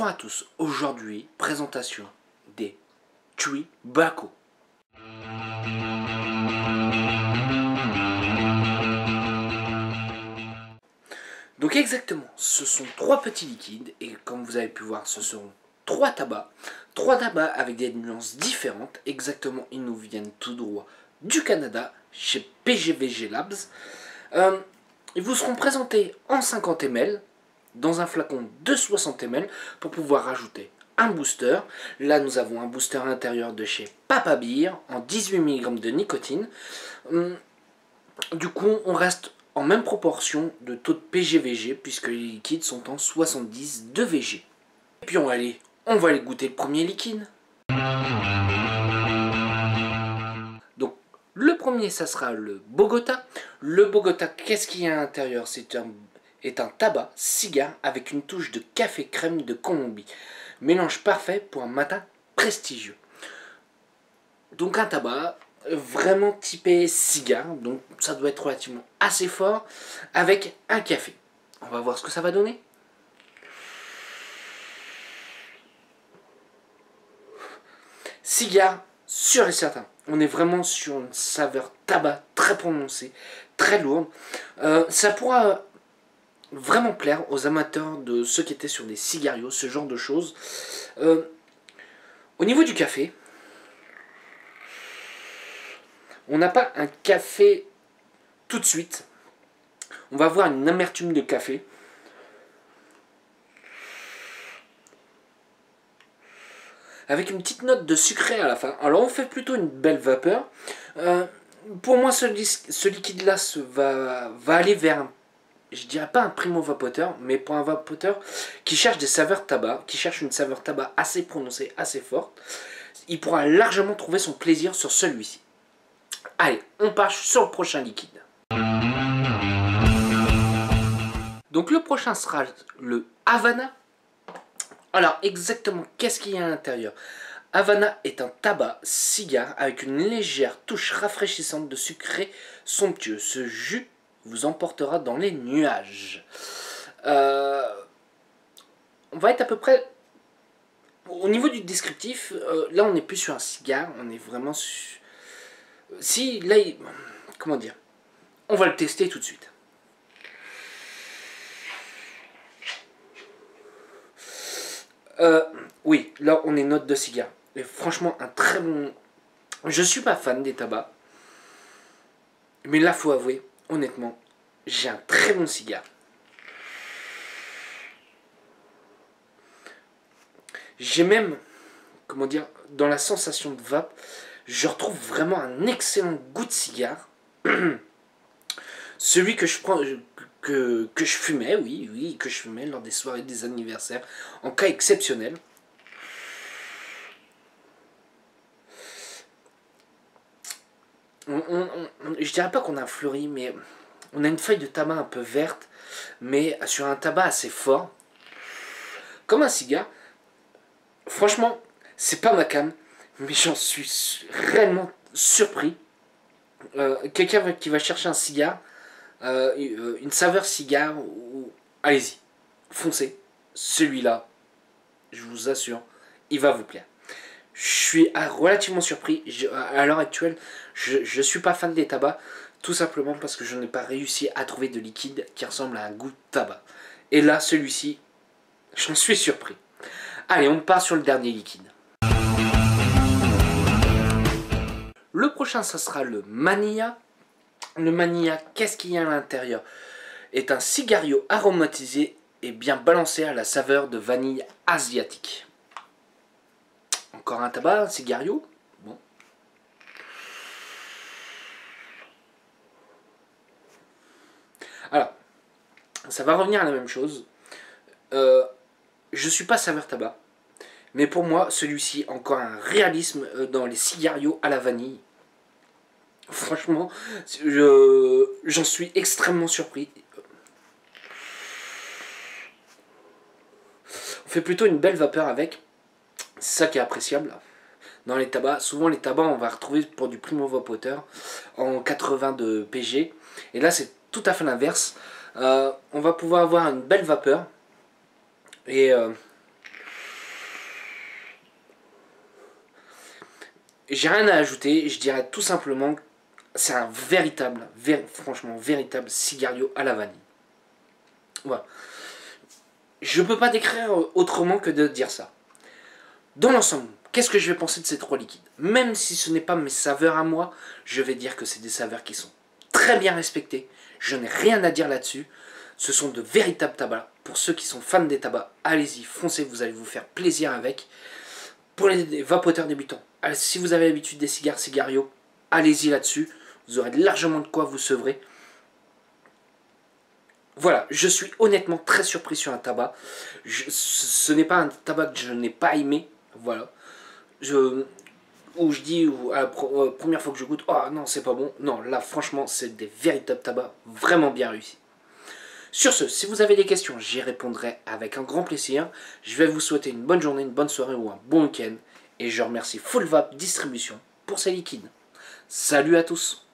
Bonjour à tous, aujourd'hui, présentation des Chewy Bako. Donc exactement, ce sont trois petits liquides et comme vous avez pu voir, ce seront trois tabacs avec des nuances différentes. Exactement, ils nous viennent tout droit du Canada, chez PGVG Labs. Ils vous seront présentés en 50 ml, dans un flacon de 60 ml, pour pouvoir rajouter un booster. Là, nous avons un booster à l'intérieur de chez Papa Beer, en 18 mg de nicotine. Du coup, on reste en même proportion de taux de PGVG, puisque les liquides sont en 70 de VG. Et puis on va aller goûter le premier liquide. Donc le premier, ça sera le Bogota. Le Bogota, qu'est-ce qu'il y a à l'intérieur? C'est un tabac cigare avec une touche de café crème de Colombie. Mélange parfait pour un matin prestigieux. Donc un tabac vraiment typé cigare, donc ça doit être relativement assez fort, avec un café. On va voir ce que ça va donner. Cigare, sûr et certain. On est vraiment sur une saveur tabac très prononcée, très lourde. Ça pourra vraiment plaire aux amateurs de ceux qui étaient sur des cigarios, ce genre de choses. Au niveau du café, on n'a pas un café tout de suite. On va avoir une amertume de café. Avec une petite note de sucré à la fin. Alors on fait plutôt une belle vapeur. Pour moi, ce liquide-là va aller vers je dirais pas un primo vapoteur, mais pour un vapoteur qui cherche des saveurs tabac, qui cherche une saveur tabac assez prononcée, assez forte, il pourra largement trouver son plaisir sur celui-ci. Allez, on part sur le prochain liquide. Donc le prochain sera le Havana. Alors exactement, qu'est-ce qu'il y a à l'intérieur? Havana est un tabac cigare avec une légère touche rafraîchissante de sucré somptueux. Ce jus vous emportera dans les nuages. On va être à peu près... Au niveau du descriptif, là on n'est plus sur un cigare, on est vraiment sur... Si, là, comment dire? On va le tester tout de suite. Oui, là on est note de cigare. Et franchement, un très bon... Je suis pas fan des tabacs. Mais là, faut avouer, honnêtement, j'ai un très bon cigare. J'ai même, comment dire, dans la sensation de vape, je retrouve vraiment un excellent goût de cigare. Celui que je prends, que je fumais, oui, que je fumais lors des soirées des anniversaires, en cas exceptionnel. Je dirais pas qu'on a un fleuri, mais on a une feuille de tabac un peu verte, mais sur un tabac assez fort. Comme un cigare. Franchement, c'est pas ma came, mais j'en suis réellement surpris. Quelqu'un qui va chercher un cigare, une saveur cigare, allez-y, foncez. Celui-là, je vous assure, il va vous plaire. Je suis relativement surpris. À l'heure actuelle, je ne suis pas fan des tabacs, tout simplement parce que je n'ai pas réussi à trouver de liquide qui ressemble à un goût de tabac. Et là, celui-ci, j'en suis surpris. Allez, on part sur le dernier liquide. Le prochain, ça sera le Mania. Le Mania, qu'est-ce qu'il y a à l'intérieur? Est un cigario aromatisé et bien balancé à la saveur de vanille asiatique. Encore un tabac, un cigario. Bon. Alors, ça va revenir à la même chose. Je suis pas saveur tabac. Mais pour moi, celui-ci a encore un réalisme dans les cigarios à la vanille. Franchement, j'en suis extrêmement surpris. On fait plutôt une belle vapeur avec. C'est ça qui est appréciable. Dans les tabacs, souvent les tabacs, on va retrouver pour du primo vapoteur en 80 de PG. Et là, c'est tout à fait l'inverse. On va pouvoir avoir une belle vapeur. Et j'ai rien à ajouter, je dirais tout simplement que c'est un véritable, franchement, véritable cigario à la vanille. Voilà. Je peux pas décrire autrement que de dire ça. Dans l'ensemble, qu'est-ce que je vais penser de ces 3 liquides? Même si ce n'est pas mes saveurs à moi, je vais dire que c'est des saveurs qui sont très bien respectées. Je n'ai rien à dire là-dessus. Ce sont de véritables tabacs. Pour ceux qui sont fans des tabacs, allez-y, foncez, vous allez vous faire plaisir avec. Pour les vapoteurs débutants, si vous avez l'habitude des cigario, allez-y là-dessus. Vous aurez largement de quoi vous sevrer. Voilà, je suis honnêtement très surpris sur un tabac. Ce n'est pas un tabac que je n'ai pas aimé. Voilà. Où je dis, à la première fois que je goûte, oh non, c'est pas bon. Non, là, franchement, c'est des véritables tabacs vraiment bien réussis. Sur ce, si vous avez des questions, j'y répondrai avec un grand plaisir. Je vais vous souhaiter une bonne journée, une bonne soirée ou un bon week-end. Et je remercie Full Vap Distribution pour ces liquides. Salut à tous!